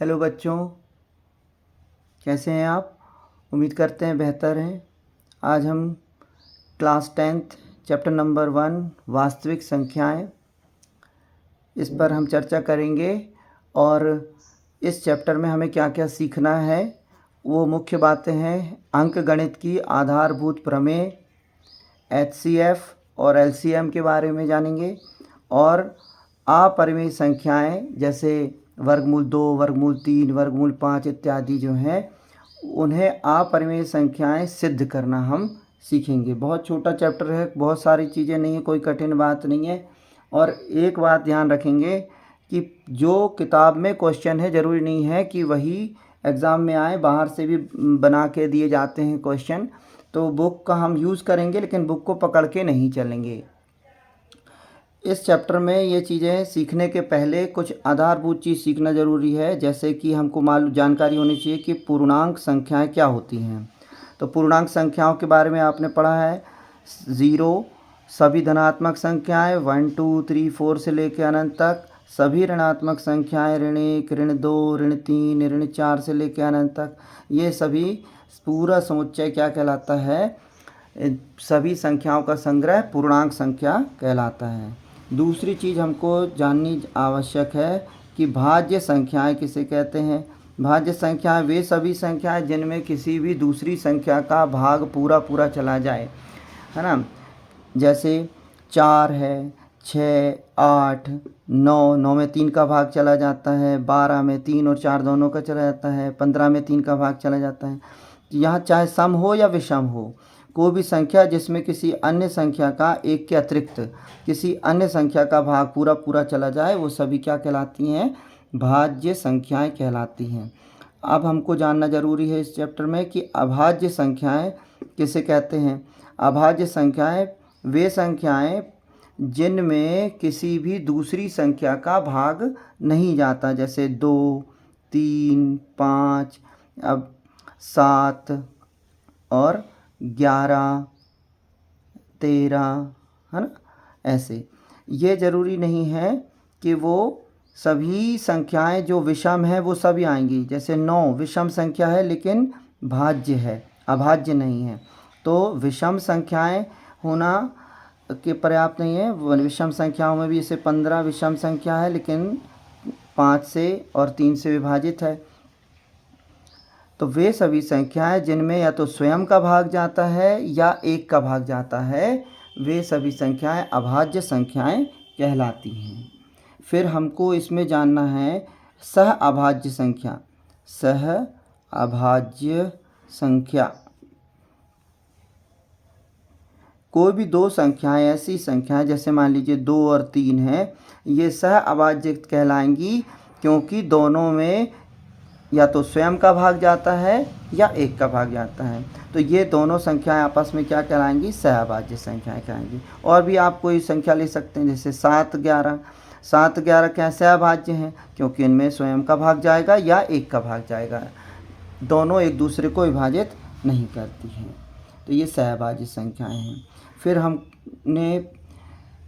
Hello बच्चों, कैसे हैं आप? उम्मीद करते हैं बेहतर हैं। आज हम क्लास 10th चैप्टर नंबर 1 वास्तविक संख्याएं, इस पर हम चर्चा करेंगे। और इस चैप्टर में हमें क्या क्या सीखना है वो मुख्य बातें हैं। अंक गणित की आधारभूत प्रमेय, HCF और LCM के बारे में जानेंगे। और अपरिमेय संख्याएं जैसे वर्गमूल 2, वर्गमूल 3, वर्गमूल 5 इत्यादि जो हैं, उन्हें अपरिमेय संख्याएं सिद्ध करना हम सीखेंगे। बहुत छोटा चैप्टर है, बहुत सारी चीज़ें नहीं है, कोई कठिन बात नहीं है। और एक बात ध्यान रखेंगे कि जो किताब में क्वेश्चन है ज़रूरी नहीं है कि वही एग्ज़ाम में आए, बाहर से भी बना के दिए जाते हैं क्वेश्चन। तो बुक का हम यूज़ करेंगे, लेकिन बुक को पकड़ के नहीं चलेंगे। इस चैप्टर में ये चीज़ें सीखने के पहले कुछ आधारभूत चीज़ सीखना ज़रूरी है, जैसे कि हमको जानकारी होनी चाहिए कि पूर्णांक संख्याएं क्या होती हैं। तो पूर्णांक संख्याओं के बारे में आपने पढ़ा है। 0 सभी धनात्मक संख्याएं, 1 2 3 4 से लेकर अनंत तक। सभी ऋणात्मक संख्याएं, ऋण 1, ऋण 2, ऋण 3, ऋण 4 से लेकर अनंत तक। ये सभी पूरा समुच्चय क्या कहलाता है? सभी संख्याओं का संग्रह पूर्णांक संख्या कहलाता है। दूसरी चीज़ हमको जाननी आवश्यक है कि भाज्य संख्याएं किसे कहते हैं। भाज्य संख्याएं वे सभी संख्याएं जिनमें किसी भी दूसरी संख्या का भाग पूरा पूरा चला जाए, है ना। जैसे 4 है, 6, 8, 9, 9 में 3 का भाग चला जाता है, 12 में 3 और 4 दोनों का चला जाता है, 15 में 3 का भाग चला जाता है। यहाँ चाहे सम हो या विषम हो, कोई भी संख्या जिसमें किसी अन्य संख्या का एक के अतिरिक्त किसी अन्य संख्या का भाग पूरा पूरा चला जाए, वो सभी क्या कहलाती हैं? भाज्य संख्याएं कहलाती हैं। अब हमको जानना ज़रूरी है इस चैप्टर में कि अभाज्य संख्याएं किसे कहते हैं। अभाज्य संख्याएं वे संख्याएं जिनमें किसी भी दूसरी संख्या का भाग नहीं जाता, जैसे 2, 3, 5, अब 7 और 11, 13, है ना। ऐसे ये ज़रूरी नहीं है कि वो सभी संख्याएं जो विषम है वो सभी आएंगी। जैसे 9 विषम संख्या है लेकिन भाज्य है, अभाज्य नहीं है। तो विषम संख्याएं होना के पर्याप्त नहीं है। विषम संख्याओं में भी जैसे 15 विषम संख्या है लेकिन 5 से और 3 से विभाजित है। तो वे सभी संख्याएं जिनमें या तो स्वयं का भाग जाता है या एक का भाग जाता है, वे सभी संख्याएं अभाज्य संख्याएं कहलाती हैं। फिर हमको इसमें जानना है सह अभाज्य संख्या। सह अभाज्य संख्या कोई भी दो संख्याएं, ऐसी संख्याएं जैसे मान लीजिए 2 और 3 है, ये सह अभाज्य कहलाएंगी क्योंकि दोनों में या तो स्वयं का भाग जाता है या एक का भाग जाता है। तो ये दोनों संख्याएं आपस में क्या कहलाएंगी? सहअभाज्य संख्याएं कहलाएंगी। और भी आप कोई संख्या ले सकते हैं, जैसे 7, 11। 7, 11 क्या सहअभाज्य हैं? क्योंकि इनमें स्वयं का भाग जाएगा या एक का भाग जाएगा, दोनों एक दूसरे को विभाजित नहीं करती हैं। तो ये सहअभाज्य संख्याएँ हैं। फिर हमने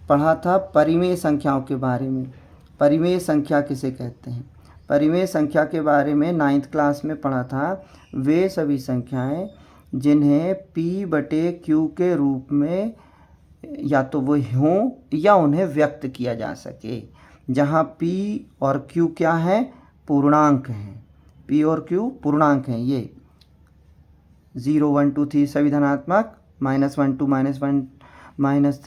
पढ़ा था परिमेय संख्याओं के बारे में। परिमेय संख्या किसे कहते हैं? परिमेय संख्या के बारे में 9th क्लास में पढ़ा था। वे सभी संख्याएं जिन्हें P/Q के रूप में या तो वो हों या उन्हें व्यक्त किया जा सके, जहां P और Q क्या है? पूर्णांक हैं। P और Q पूर्णांक हैं। ये 0, 1, 2, 3 सभी धनात्मक, -1, -2, -1, -1,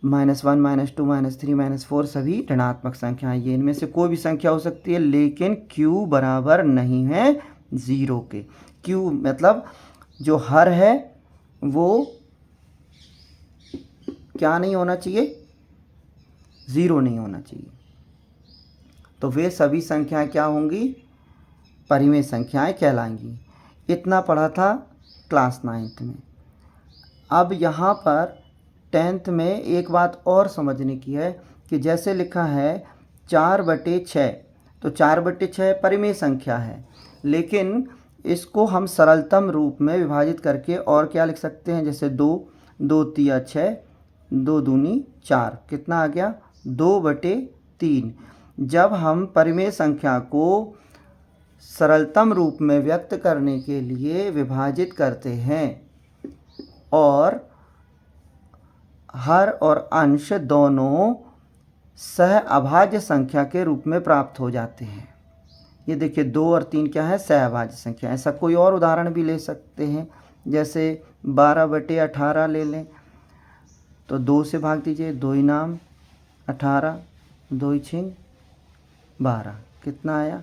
-2, -3, -4 सभी ऋणात्मक संख्याएं। ये इनमें से कोई भी संख्या हो सकती है, लेकिन Q बराबर नहीं है 0 के। Q मतलब जो हर है वो क्या नहीं होना चाहिए? 0 नहीं होना चाहिए। तो वे सभी संख्याएं क्या होंगी? परिमेय संख्याएं कहलाएंगी। इतना पढ़ा था क्लास 9th में। अब यहाँ पर 10th में एक बात और समझने की है कि जैसे लिखा है 4/6, तो 4/6 परिमेय संख्या है, लेकिन इसको हम सरलतम रूप में विभाजित करके और क्या लिख सकते हैं? जैसे 2, 2 तिया 6, 2 दूनी 4, कितना आ गया? 2/3। जब हम परिमेय संख्या को सरलतम रूप में व्यक्त करने के लिए विभाजित करते हैं और हर और अंश दोनों सह अभाज्य संख्या के रूप में प्राप्त हो जाते हैं। ये देखिए 2 और 3 क्या है, सह अभाज्य संख्या। ऐसा कोई और उदाहरण भी ले सकते हैं, जैसे 12/18 ले लें तो 2 से भाग दीजिए, 2 नाम 18, 2 छिंग 12, कितना आया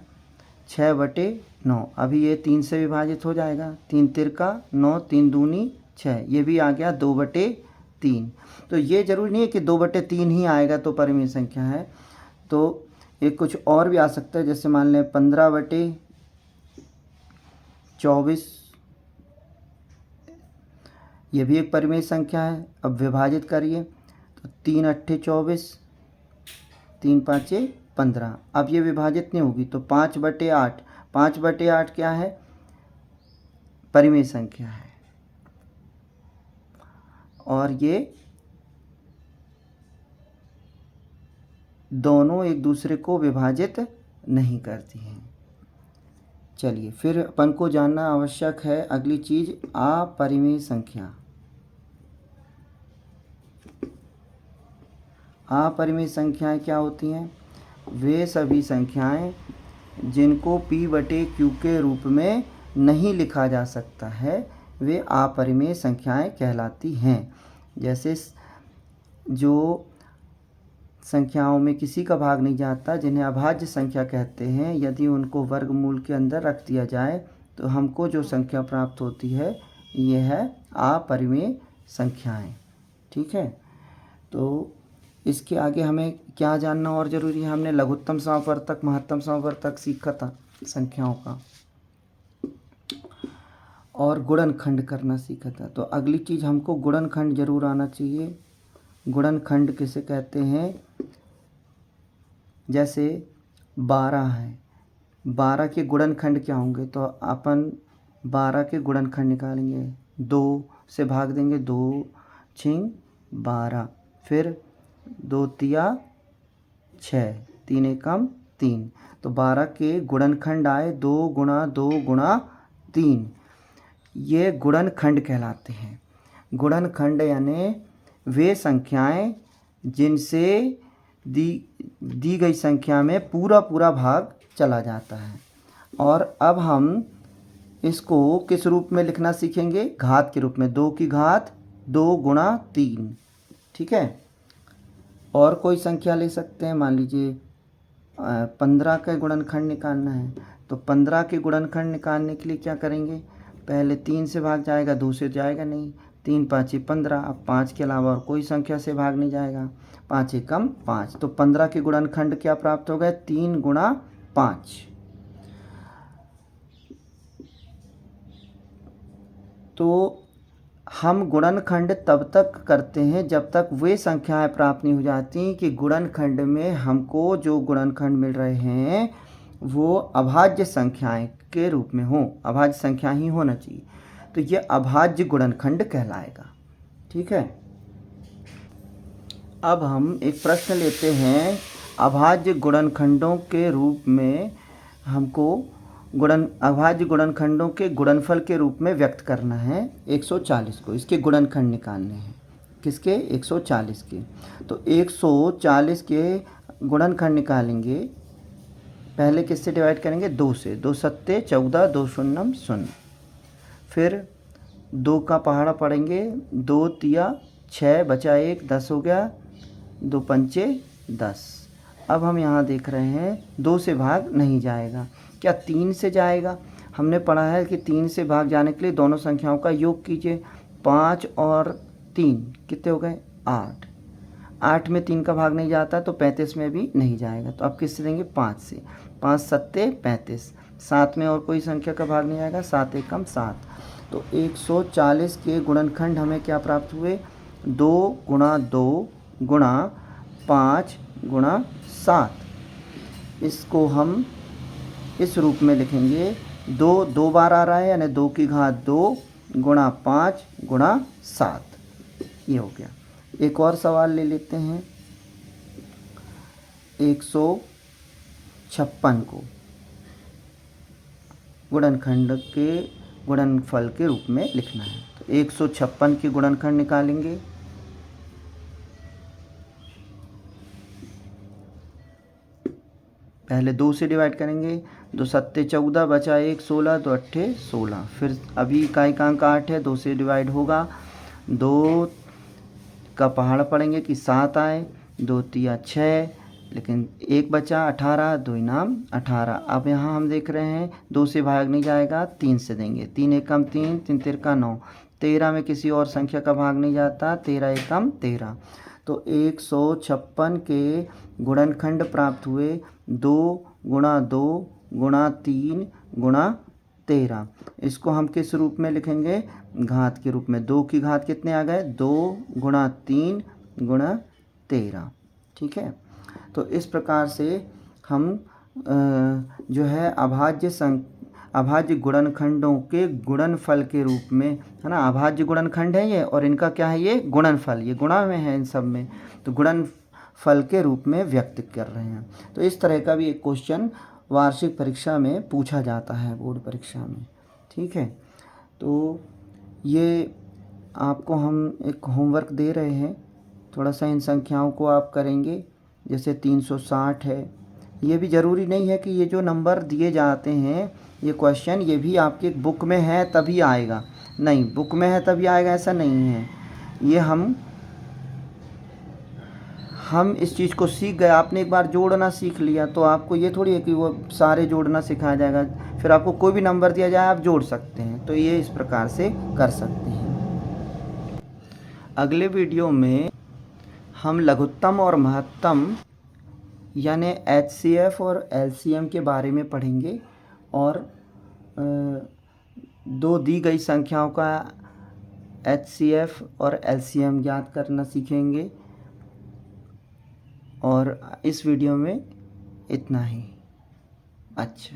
6/9। अभी ये 3 से विभाजित हो जाएगा, 3 तिरका 9, 3 दूनी 6, ये भी आ गया 2/3। तो ये जरूरी नहीं है कि 2/3 ही आएगा तो परिमेय संख्या है, तो एक कुछ और भी आ सकता है, जैसे मान लें 15/24, ये भी एक परिमेय संख्या है। अब विभाजित करिए तो 3 8 24, 3 5 15। अब ये विभाजित नहीं होगी तो 5/8, 5/8 क्या है, परिमेय संख्या है, और ये दोनों एक दूसरे को विभाजित नहीं करती हैं। चलिए फिर अपन को जानना आवश्यक है अगली चीज़, अपरिमेय संख्या। अपरिमेय संख्याएं क्या होती हैं? वे सभी संख्याएं जिनको P/Q के रूप में नहीं लिखा जा सकता है, वे अपरिमेय संख्याएं कहलाती हैं। जैसे जो संख्याओं में किसी का भाग नहीं जाता, जिन्हें अभाज्य संख्या कहते हैं, यदि उनको वर्गमूल के अंदर रख दिया जाए तो हमको जो संख्या प्राप्त होती है ये है अपरिमेय संख्याएं। ठीक है, तो इसके आगे हमें क्या जानना और ज़रूरी है? हमने लघुत्तम समावर्तक, महत्तम समावर्तक सीखा था संख्याओं का, और गुणनखंड करना सीखा था। तो अगली चीज़ हमको गुणनखंड ज़रूर आना चाहिए। गुणनखंड किसे कहते हैं? जैसे 12 है, 12 के गुणनखंड क्या होंगे? तो अपन 12 के गुणनखंड निकालेंगे, 2 से भाग देंगे, 2 छिंग 12, फिर 2 तिया 6, 3 एकम 3। तो 12 के गुणनखंड आए 2 गुणा 2 गुणा 3, ये गुणनखंड कहलाते हैं। गुणनखंड यानी वे संख्याएं जिनसे दी गई संख्या में पूरा पूरा भाग चला जाता है। और अब हम इसको किस रूप में लिखना सीखेंगे? घात के रूप में, 2 की घात 2 गुणा 3। ठीक है, और कोई संख्या ले सकते हैं, मान लीजिए 15 का गुणनखंड निकालना है, तो 15 के गुणनखंड निकालने के लिए क्या करेंगे? पहले 3 से भाग जाएगा, 2 से जाएगा नहीं, 3 5 15। अब 5 के अलावा और कोई संख्या से भाग नहीं जाएगा, 5 एकम 5। तो 15 के गुणनखंड क्या प्राप्त हो गए? 3 गुणा 5। तो हम गुणनखंड तब तक करते हैं जब तक वे संख्याएं प्राप्त नहीं हो जाती कि गुणनखंड में हमको जो गुणनखंड मिल रहे हैं वो अभाज्य संख्याएं के रूप में हो, अभाज्य संख्या ही होना चाहिए, तो ये अभाज्य गुणनखंड कहलाएगा। ठीक है, अब हम एक प्रश्न लेते हैं, अभाज्य गुणनखंडों के रूप में हमको अभाज्य गुणनखंडों के गुणनफल के रूप में व्यक्त करना है 140 को, इसके गुणनखंड निकालने हैं। किसके? 140 के। तो 140 के गुणनखंड निकालेंगे, पहले किससे डिवाइड करेंगे? 2 से, 2 सत्ते 14, 2 शून्यम 0, फिर 2 का पहाड़ा पढ़ेंगे, 2 तिया 6 बचा 1, 10 हो गया, 2 पंचे 10। अब हम यहाँ देख रहे हैं 2 से भाग नहीं जाएगा, क्या 3 से जाएगा? हमने पढ़ा है कि 3 से भाग जाने के लिए दोनों संख्याओं का योग कीजिए, 5 और 3 कितने हो गए? 8। 8 में 3 का भाग नहीं जाता तो 35 में भी नहीं जाएगा, तो अब किससे देंगे? 5 से, 5 सत्ते 35, 7 में और कोई संख्या का भाग नहीं आएगा, 7 एकम 7। तो 140 के गुणनखंड हमें क्या प्राप्त हुए? 2 गुणा 2 गुणा 5 गुणा 7। इसको हम इस रूप में लिखेंगे, 2 बार आ रहा है यानी 2 की घात 2 गुणा 5 गुणा 7, ये हो गया। एक और सवाल ले लेते हैं, 156 को। गुणनखंड के गुणनफल के रूप में लिखना है। तो 156 के गुणनखंड निकालेंगे। पहले 2 से डिवाइड करेंगे, 2 सत्ते 14, बचा 1 16, 2 अट्ठे 16। फिर अभी इकाई का अंक 8 है, 2 से डिवाइड होगा, 2 का पहाड़ पड़ेंगे कि 7 आए, 2 तिया 6, लेकिन 1 बचा 18, 2 इनाम 18। अब यहाँ हम देख रहे हैं 2 से भाग नहीं जाएगा, 3 से देंगे। 3 एकम 3, 3 तिरका 9, 13 में किसी और संख्या का भाग नहीं जाता, 13 एकम 13। तो 156 के गुणनखंड प्राप्त हुए 2 गुणा 2 गुणा 3 गुणा 13। इसको हम किस रूप में लिखेंगे? घात के रूप में। 2 की घात कितने आ गए? 2 गुणा 3 गुणा 13। ठीक है, तो इस प्रकार से हम जो है अभाज्य गुणनखंडों के गुणनफल के रूप में, है ना, अभाज्य गुणनखंड है ये, और इनका क्या है? ये गुणनफल, ये गुणा में है इन सब में, तो गुणनफल के रूप में व्यक्त कर रहे हैं। तो इस तरह का भी एक क्वेश्चन वार्षिक परीक्षा में पूछा जाता है, बोर्ड परीक्षा में। ठीक है, तो ये आपको हम एक होमवर्क दे रहे हैं, थोड़ा सा इन संख्याओं को आप करेंगे। जैसे 360 है, ये भी ज़रूरी नहीं है कि ये जो नंबर दिए जाते हैं, ये क्वेश्चन ये भी आपके बुक में है तभी आएगा। नहीं, बुक में है तभी आएगा ऐसा नहीं है। ये हम इस चीज़ को सीख गए, आपने एक बार जोड़ना सीख लिया तो आपको ये थोड़ी है कि वो सारे जोड़ना सिखाया जाएगा, फिर आपको कोई भी नंबर दिया जाए आप जोड़ सकते हैं। तो ये इस प्रकार से कर सकते हैं। अगले वीडियो में हम लघुत्तम और महत्तम यानी HCF और LCM के बारे में पढ़ेंगे, और 2 दी गई संख्याओं का HCF और LCM ज्ञात करना सीखेंगे। और इस वीडियो में इतना ही। अच्छा।